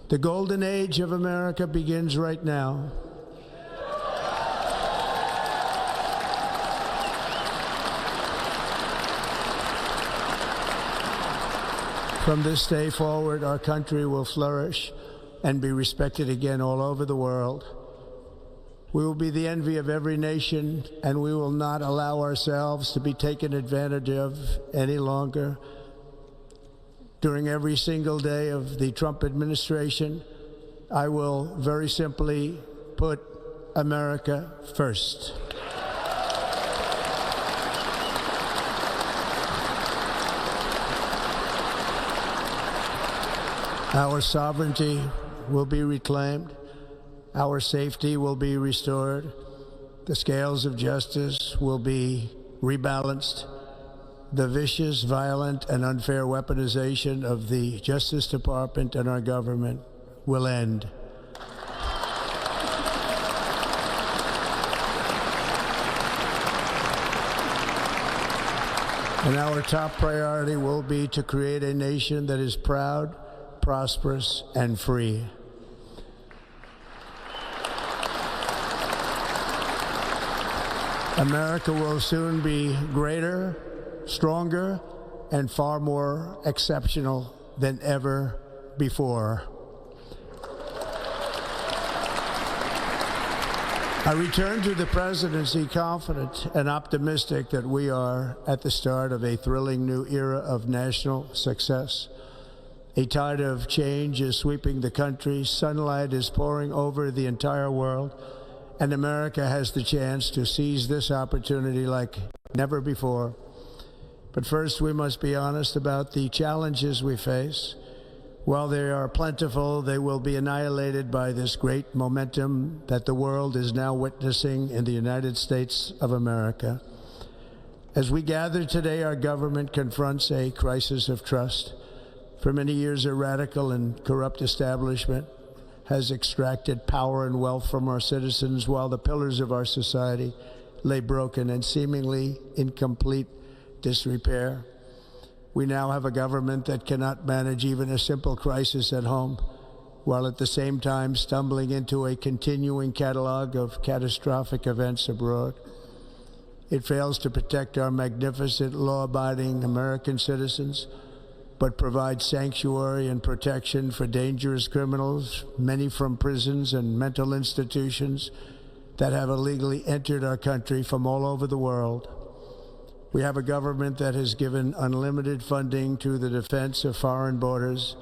The golden age of America begins right now. From this day forward, our country will flourish and be respected again all over the world. We will be the envy of every nation, and we will not allow ourselves to be taken advantage of any longer. During every single day of the Trump administration, I will very simply put America first. Our sovereignty will be reclaimed. Our safety will be restored. The scales of justice will be rebalanced. The vicious, violent, and unfair weaponization of the Justice Department and our government will end. And our top priority will be to create a nation that is proud, prosperous, and free. America will soon be greater, stronger, and far more exceptional than ever before. I return to the presidency confident and optimistic that we are at the start of a thrilling new era of national success. A tide of change is sweeping the country. Sunlight is pouring over the entire world, and America has the chance to seize this opportunity like never before. But first, we must be honest about the challenges we face. While they are plentiful, they will be annihilated by this great momentum that the world is now witnessing in the United States of America. As we gather today, our government confronts a crisis of trust. For many years, a radical and corrupt establishment has extracted power and wealth from our citizens while the pillars of our society lay broken and seemingly in complete disrepair. We now have a government that cannot manage even a simple crisis at home, while at the same time stumbling into a continuing catalog of catastrophic events abroad. It fails to protect our magnificent, law-abiding American citizens, but provides sanctuary and protection for dangerous criminals, many from prisons and mental institutions that have illegally entered our country from all over the world. We have a government that has given unlimited funding to the defense of foreign borders,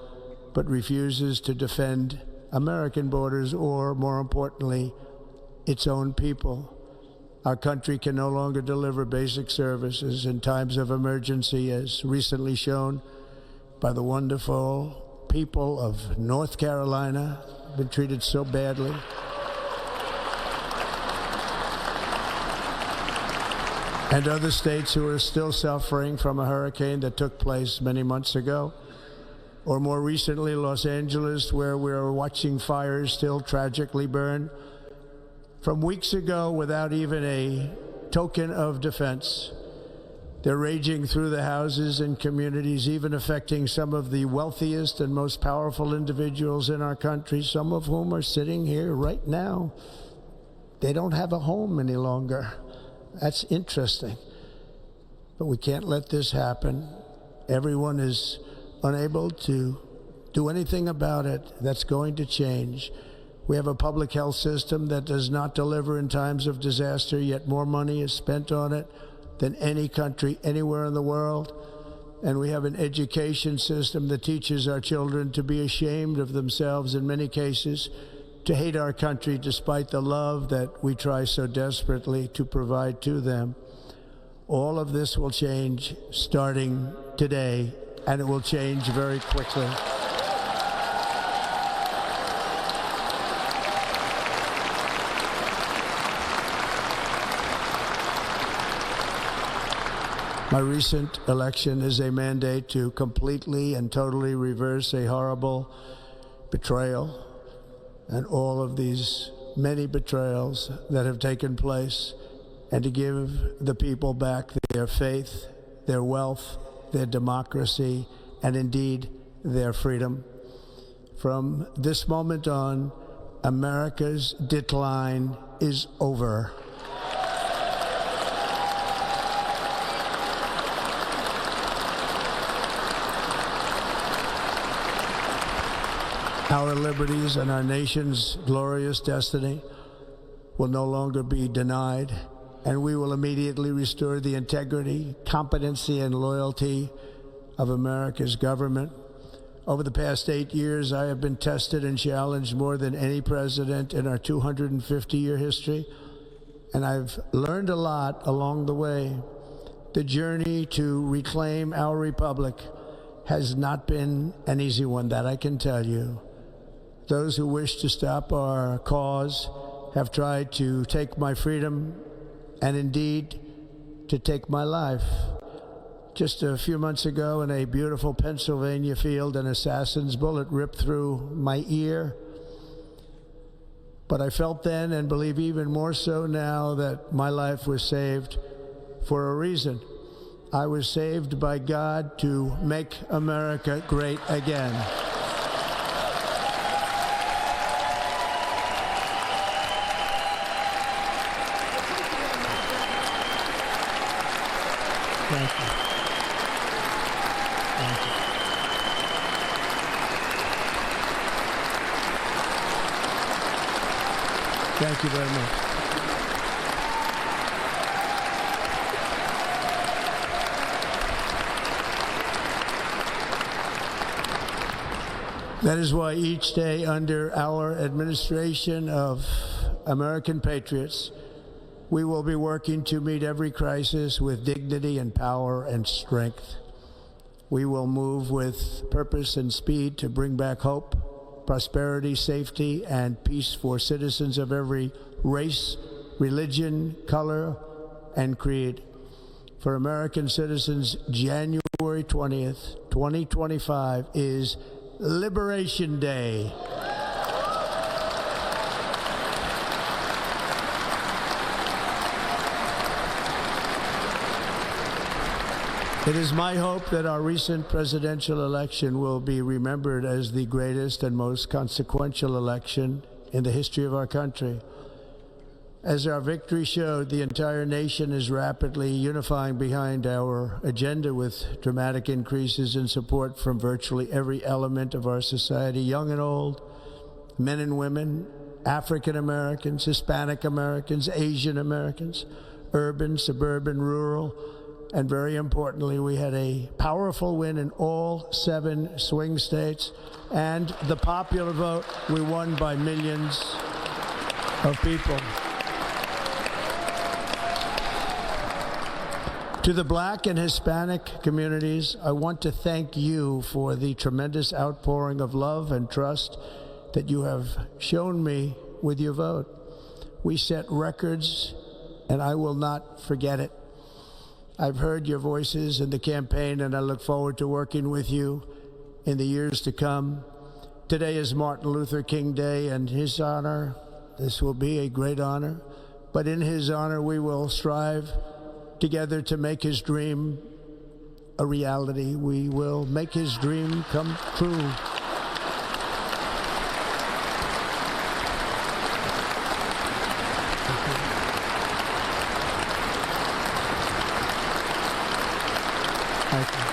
but refuses to defend American borders or, more importantly, its own people. Our country can no longer deliver basic services in times of emergency, as recently shown by the wonderful people of North Carolina, been treated so badly. And other states who are still suffering from a hurricane that took place many months ago. Or more recently, Los Angeles, where we're watching fires still tragically burn from weeks ago without even a token of defense. They're raging through the houses and communities, even affecting some of the wealthiest and most powerful individuals in our country, some of whom are sitting here right now. They don't have a home any longer. That's interesting. But we can't let this happen. Everyone is unable to do anything about it. That's going to change. We have a public health system that does not deliver in times of disaster, yet more money is spent on it than any country anywhere in the world. And we have an education system that teaches our children to be ashamed of themselves in many cases, to hate our country despite the love that we try so desperately to provide to them. All of this will change starting today, and it will change very quickly. My recent election is a mandate to completely and totally reverse a horrible betrayal and all of these many betrayals that have taken place, and to give the people back their faith, their wealth, their democracy, and indeed their freedom. From this moment on, America's decline is over. Our liberties and our nation's glorious destiny will no longer be denied, and we will immediately restore the integrity, competency, and loyalty of America's government. Over the past 8 years, I have been tested and challenged more than any president in our 250-year history, and I've learned a lot along the way. The journey to reclaim our republic has not been an easy one, that I can tell you. Those who wish to stop our cause have tried to take my freedom and indeed to take my life. Just a few months ago in a beautiful Pennsylvania field, an assassin's bullet ripped through my ear. But I felt then, and believe even more so now, that my life was saved for a reason. I was saved by God to make America great again. Thank you. Thank you. Thank you very much. That is why each day under our administration of American patriots, we will be working to meet every crisis with dignity and power and strength. We will move with purpose and speed to bring back hope, prosperity, safety, and peace for citizens of every race, religion, color, and creed. For American citizens, January 20th, 2025 is Liberation Day. It is my hope that our recent presidential election will be remembered as the greatest and most consequential election in the history of our country. As our victory showed, the entire nation is rapidly unifying behind our agenda with dramatic increases in support from virtually every element of our society, young and old, men and women, African Americans, Hispanic Americans, Asian Americans, urban, suburban, rural. And very importantly, we had a powerful win in all 7 swing states. And the popular vote, we won by millions of people. To the Black and Hispanic communities, I want to thank you for the tremendous outpouring of love and trust that you have shown me with your vote. We set records, and I will not forget it. I've heard your voices in the campaign, and I look forward to working with you in the years to come. Today is Martin Luther King Day, and his honor, this will be a great honor, but in his honor we will strive together to make his dream a reality. We will make his dream come true. Thank you.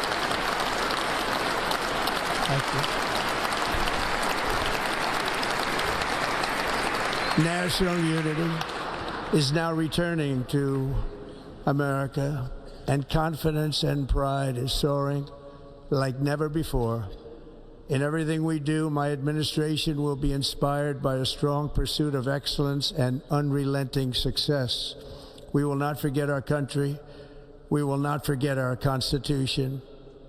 Thank you. National unity is now returning to America, and confidence and pride is soaring like never before. In everything we do, my administration will be inspired by a strong pursuit of excellence and unrelenting success. We will not forget our country. We will not forget our Constitution,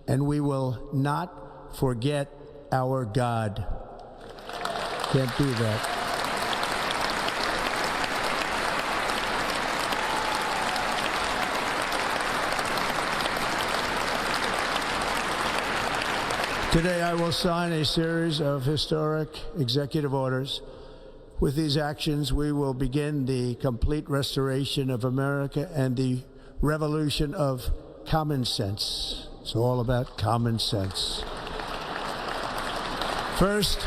and we will not forget our God. Can't do that. Today, I will sign a series of historic executive orders. With these actions, we will begin the complete restoration of America and the revolution of common sense. It's all about common sense. First,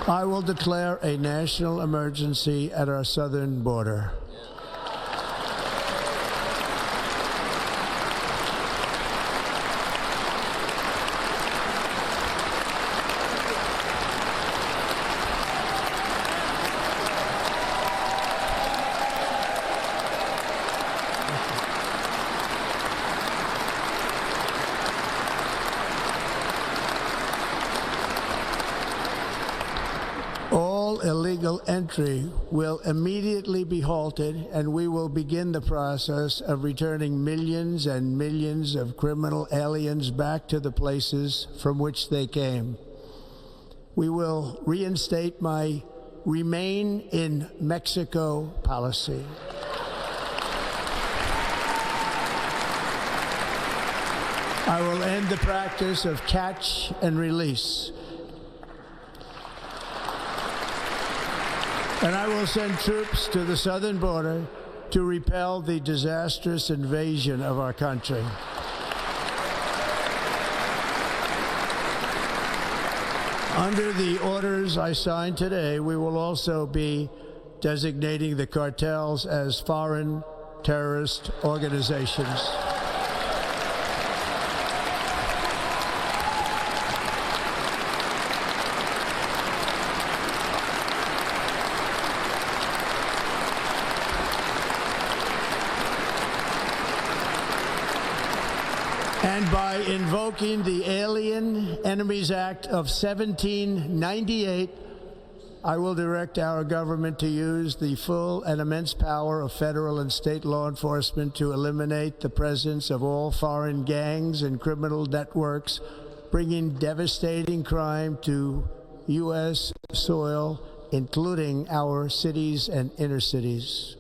I will declare a national emergency at our southern border. Illegal entry will immediately be halted, and we will begin the process of returning millions and millions of criminal aliens back to the places from which they came. We will reinstate my Remain in Mexico policy. I will end the practice of catch and release. And I will send troops to the southern border to repel the disastrous invasion of our country. Under the orders I signed today, we will also be designating the cartels as foreign terrorist organizations. And by invoking the Alien Enemies Act of 1798, I will direct our government to use the full and immense power of federal and state law enforcement to eliminate the presence of all foreign gangs and criminal networks, bringing devastating crime to U.S. soil, including our cities and inner cities.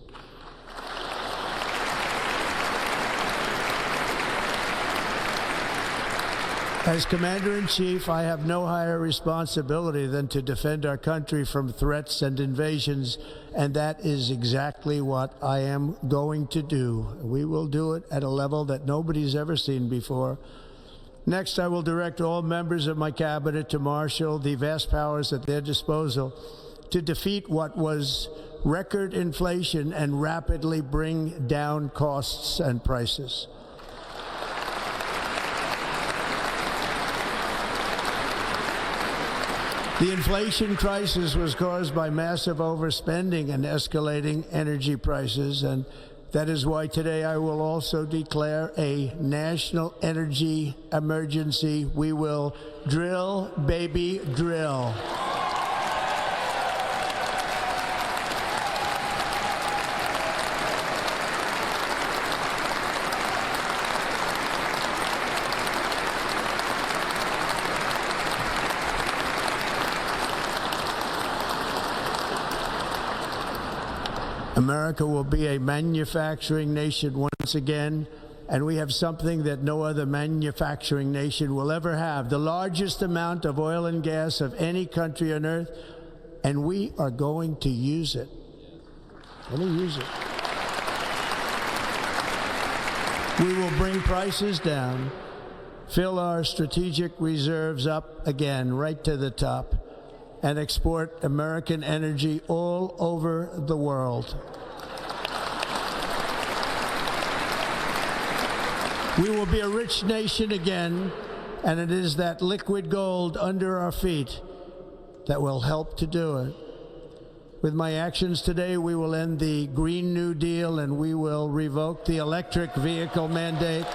As Commander-in-Chief, I have no higher responsibility than to defend our country from threats and invasions, and that is exactly what I am going to do. We will do it at a level that nobody's ever seen before. Next, I will direct all members of my cabinet to marshal the vast powers at their disposal to defeat what was record inflation and rapidly bring down costs and prices. The inflation crisis was caused by massive overspending and escalating energy prices, and that is why today I will also declare a national energy emergency. We will drill, baby, drill. America will be a manufacturing nation once again, and we have something that no other manufacturing nation will ever have, the largest amount of oil and gas of any country on earth, and we are going to use it. We will bring prices down, fill our strategic reserves up again, right to the top, and export American energy all over the world. We will be a rich nation again, and it is that liquid gold under our feet that will help to do it. With my actions today, we will end the Green New Deal, and we will revoke the electric vehicle mandate,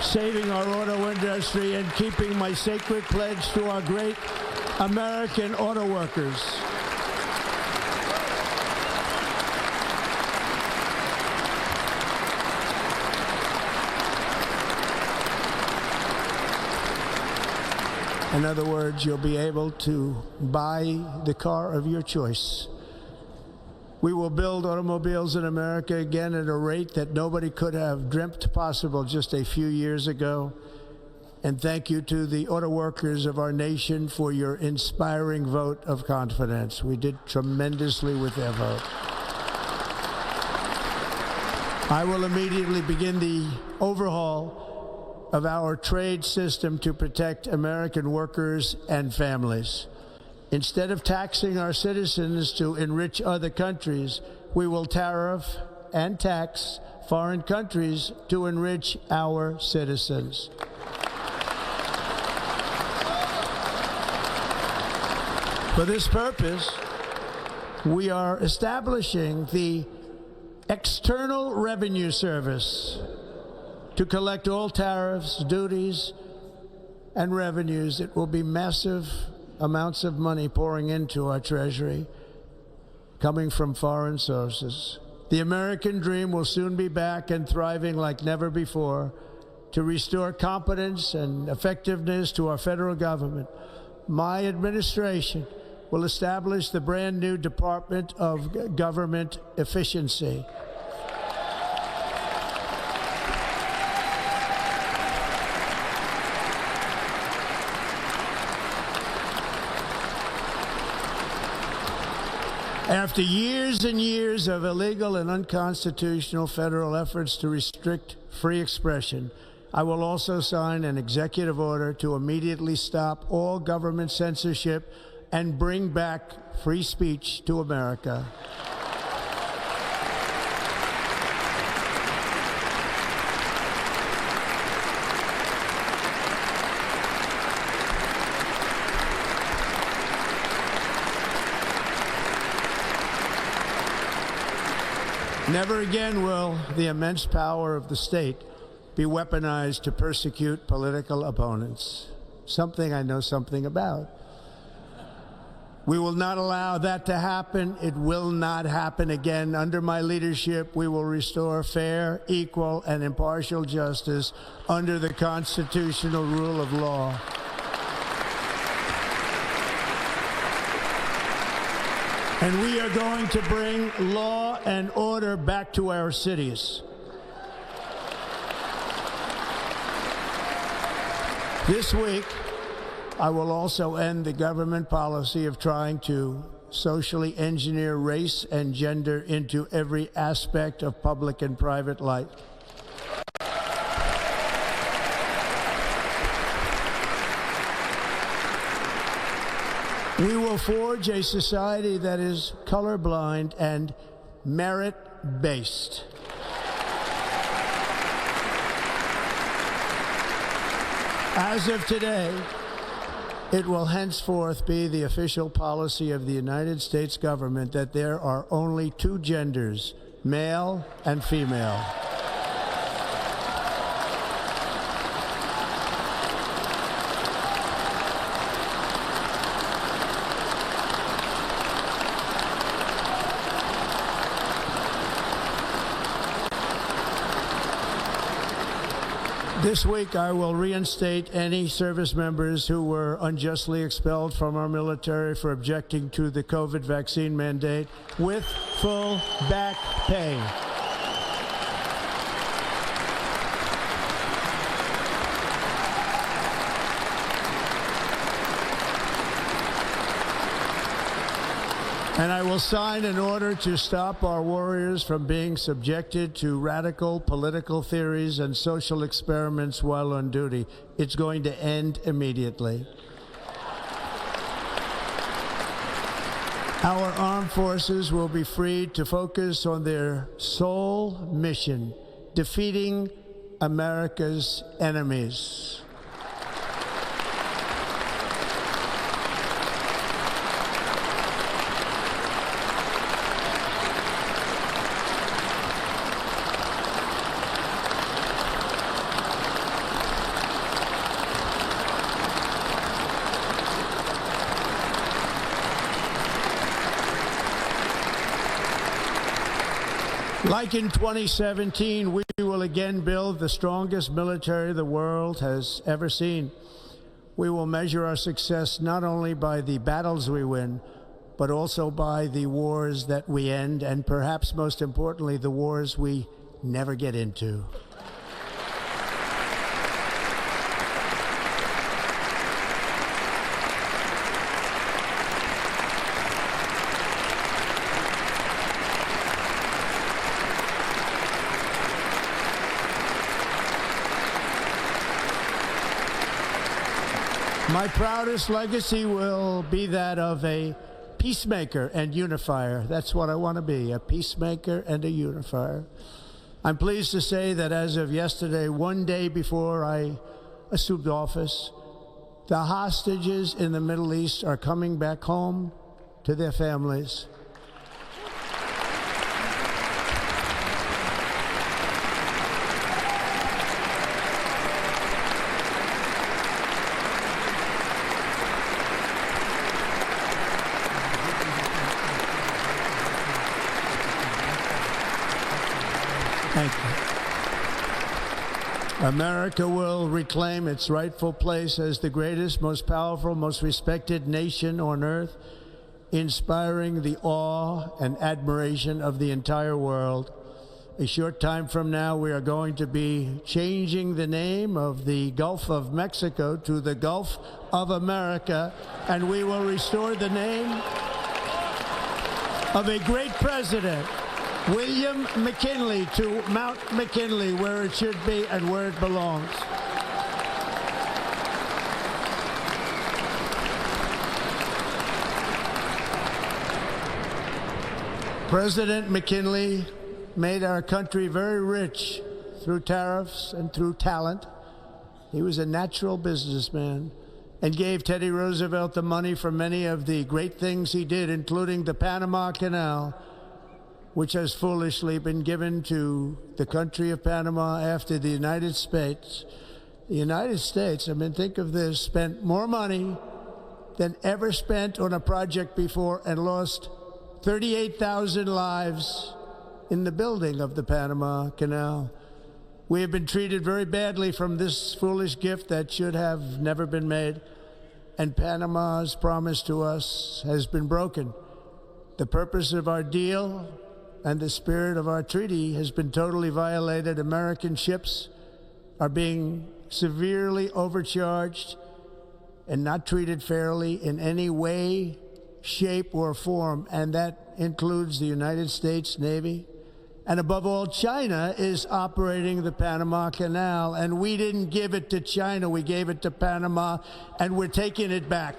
saving our auto industry and keeping my sacred pledge to our great American auto workers. In other words, you'll be able to buy the car of your choice. We will build automobiles in America again at a rate that nobody could have dreamt possible just a few years ago. And thank you to the auto workers of our nation for your inspiring vote of confidence. We did tremendously with their vote. I will immediately begin the overhaul of our trade system to protect American workers and families. Instead of taxing our citizens to enrich other countries, we will tariff and tax foreign countries to enrich our citizens. For this purpose, we are establishing the External Revenue Service to collect all tariffs, duties, and revenues. It will be massive amounts of money pouring into our treasury, coming from foreign sources. The American dream will soon be back and thriving like never before to restore competence and effectiveness to our federal government. My administration will establish the brand new Department of Government Efficiency. After years and years of illegal and unconstitutional federal efforts to restrict free expression, I will also sign an executive order to immediately stop all government censorship and bring back free speech to America. Never again will the immense power of the state be weaponized to persecute political opponents, something I know something about. We will not allow that to happen. It will not happen again. Under my leadership, we will restore fair, equal, and impartial justice under the constitutional rule of law. And we are going to bring law and order back to our cities. This week, I will also end the government policy of trying to socially engineer race and gender into every aspect of public and private life. We will forge a society that is colorblind and merit-based. As of today, it will henceforth be the official policy of the United States government that there are only two genders, male and female. This week, I will reinstate any service members who were unjustly expelled from our military for objecting to the COVID vaccine mandate with full back pay. And I will sign an order to stop our warriors from being subjected to radical political theories and social experiments while on duty. It's going to end immediately. Our armed forces will be freed to focus on their sole mission, defeating America's enemies. Like in 2017, we will again build the strongest military the world has ever seen. We will measure our success not only by the battles we win, but also by the wars that we end, and perhaps most importantly, the wars we never get into. My proudest legacy will be that of a peacemaker and unifier. That's what I want to be, a peacemaker and a unifier. I'm pleased to say that as of yesterday, one day before I assumed office, the hostages in the Middle East are coming back home to their families. Thank you. America will reclaim its rightful place as the greatest, most powerful, most respected nation on earth, inspiring the awe and admiration of the entire world. A short time from now, we are going to be changing the name of the Gulf of Mexico to the Gulf of America, and we will restore the name of a great president, William McKinley, to Mount McKinley, where it should be and where it belongs. President McKinley made our country very rich through tariffs and through talent. He was a natural businessman and gave Teddy Roosevelt the money for many of the great things he did, including the Panama Canal, which has foolishly been given to the country of Panama after the United States. The United States, I mean, think of this, spent more money than ever spent on a project before and lost 38,000 lives in the building of the Panama Canal. We have been treated very badly from this foolish gift that should have never been made, and Panama's promise to us has been broken. The purpose of our deal and the spirit of our treaty has been totally violated. American ships are being severely overcharged and not treated fairly in any way, shape, or form, and that includes the United States Navy. And above all, China is operating the Panama Canal, and we didn't give it to China, we gave it to Panama, and we're taking it back.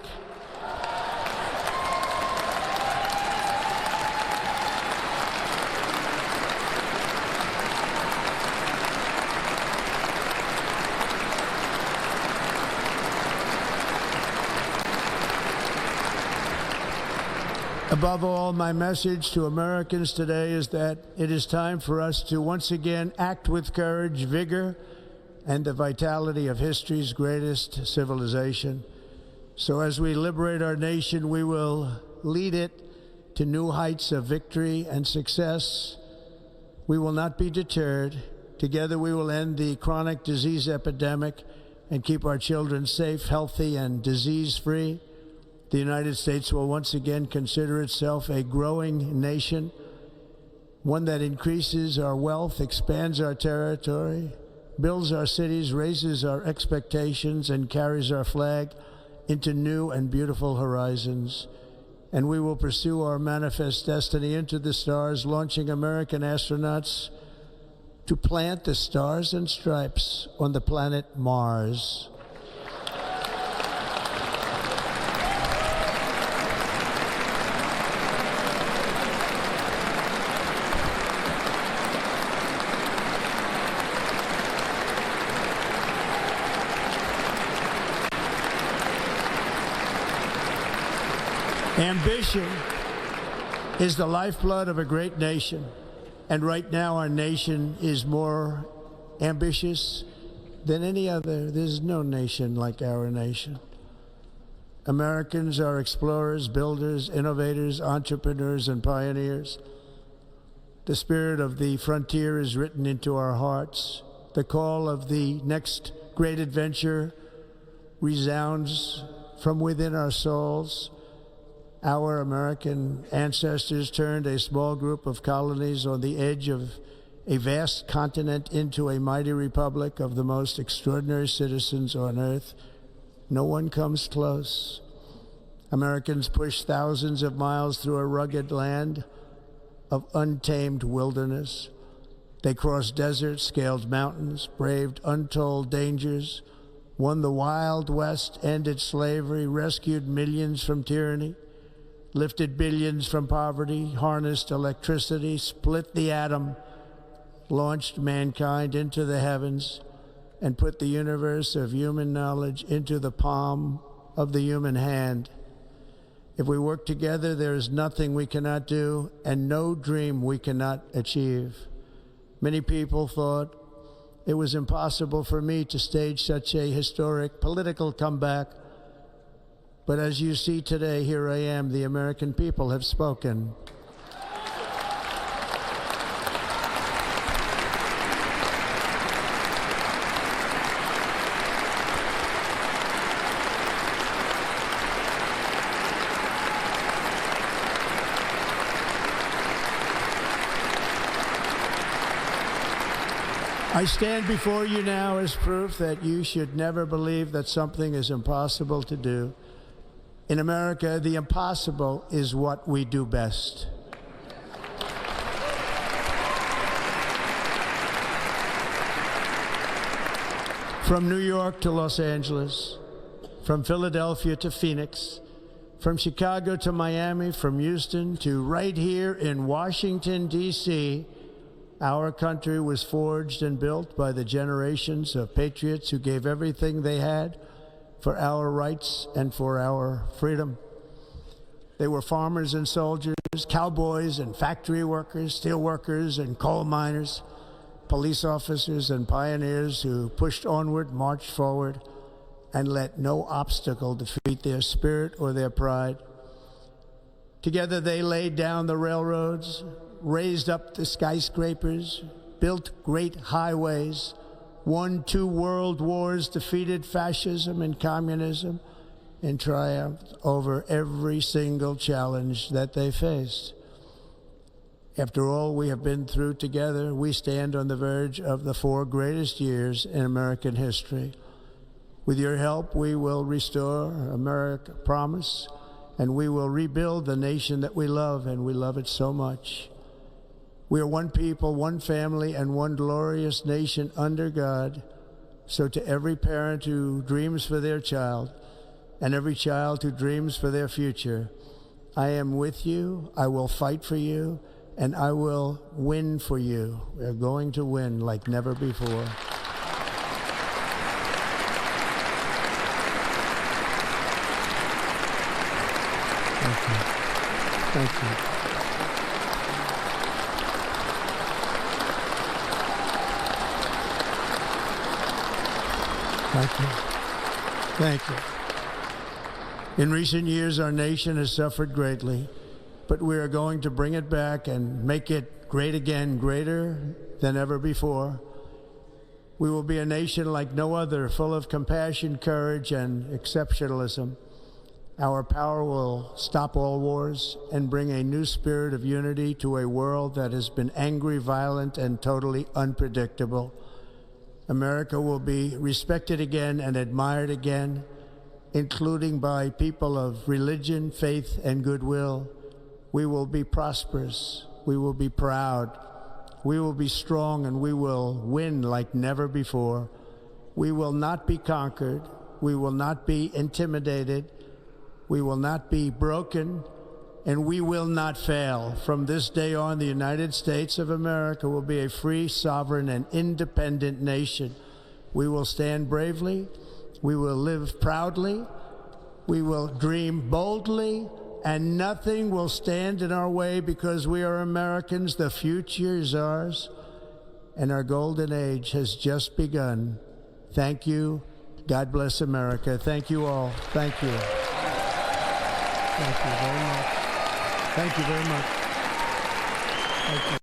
Above all, my message to Americans today is that it is time for us to once again act with courage, vigor, and the vitality of history's greatest civilization. So as we liberate our nation, we will lead it to new heights of victory and success. We will not be deterred. Together we will end the chronic disease epidemic and keep our children safe, healthy, and disease-free. The United States will once again consider itself a growing nation, one that increases our wealth, expands our territory, builds our cities, raises our expectations, and carries our flag into new and beautiful horizons. And we will pursue our manifest destiny into the stars, launching American astronauts to plant the stars and stripes on the planet Mars. Ambition is the lifeblood of a great nation, and right now our nation is more ambitious than any other. There's no nation like our nation. Americans are explorers, builders, innovators, entrepreneurs, and pioneers. The spirit of the frontier is written into our hearts. The call of the next great adventure resounds from within our souls. Our American ancestors turned a small group of colonies on the edge of a vast continent into a mighty republic of the most extraordinary citizens on earth. No one comes close. Americans pushed thousands of miles through a rugged land of untamed wilderness. They crossed deserts, scaled mountains, braved untold dangers, won the Wild West, ended slavery, rescued millions from tyranny, lifted billions from poverty, harnessed electricity, split the atom, launched mankind into the heavens, and put the universe of human knowledge into the palm of the human hand. If we work together, there is nothing we cannot do and no dream we cannot achieve. Many people thought it was impossible for me to stage such a historic political comeback. But as you see today, here I am. The American people have spoken. I stand before you now as proof that you should never believe that something is impossible to do. In America, the impossible is what we do best. From New York to Los Angeles, from Philadelphia to Phoenix, from Chicago to Miami, from Houston to right here in Washington, D.C., our country was forged and built by the generations of patriots who gave everything they had for our rights and for our freedom. They were farmers and soldiers, cowboys and factory workers, steel workers and coal miners, police officers and pioneers who pushed onward, marched forward, and let no obstacle defeat their spirit or their pride. Together they laid down the railroads, raised up the skyscrapers, built great highways, won 2 world wars, defeated fascism and communism, and triumphed over every single challenge that they faced. After all we have been through together, we stand on the verge of the 4 greatest years in American history. With your help, we will restore America, promise, and we will rebuild the nation that we love, and we love it so much. We are one people, one family, and one glorious nation under God. So to every parent who dreams for their child, and every child who dreams for their future, I am with you, I will fight for you, and I will win for you. We are going to win like never before. Thank you. Thank you. Thank you. Thank you. In recent years, our nation has suffered greatly, but we are going to bring it back and make it great again, greater than ever before. We will be a nation like no other, full of compassion, courage, and exceptionalism. Our power will stop all wars and bring a new spirit of unity to a world that has been angry, violent, and totally unpredictable. America will be respected again and admired again, including by people of religion, faith, and goodwill. We will be prosperous. We will be proud. We will be strong, and we will win like never before. We will not be conquered. We will not be intimidated. We will not be broken, and we will not fail. From this day on, the United States of America will be a free, sovereign, and independent nation. We will stand bravely. We will live proudly. We will dream boldly, and nothing will stand in our way because we are Americans. The future is ours, and our golden age has just begun. Thank you. God bless America. Thank you all. Thank you. Thank you very much. Thank you very much. Thank you.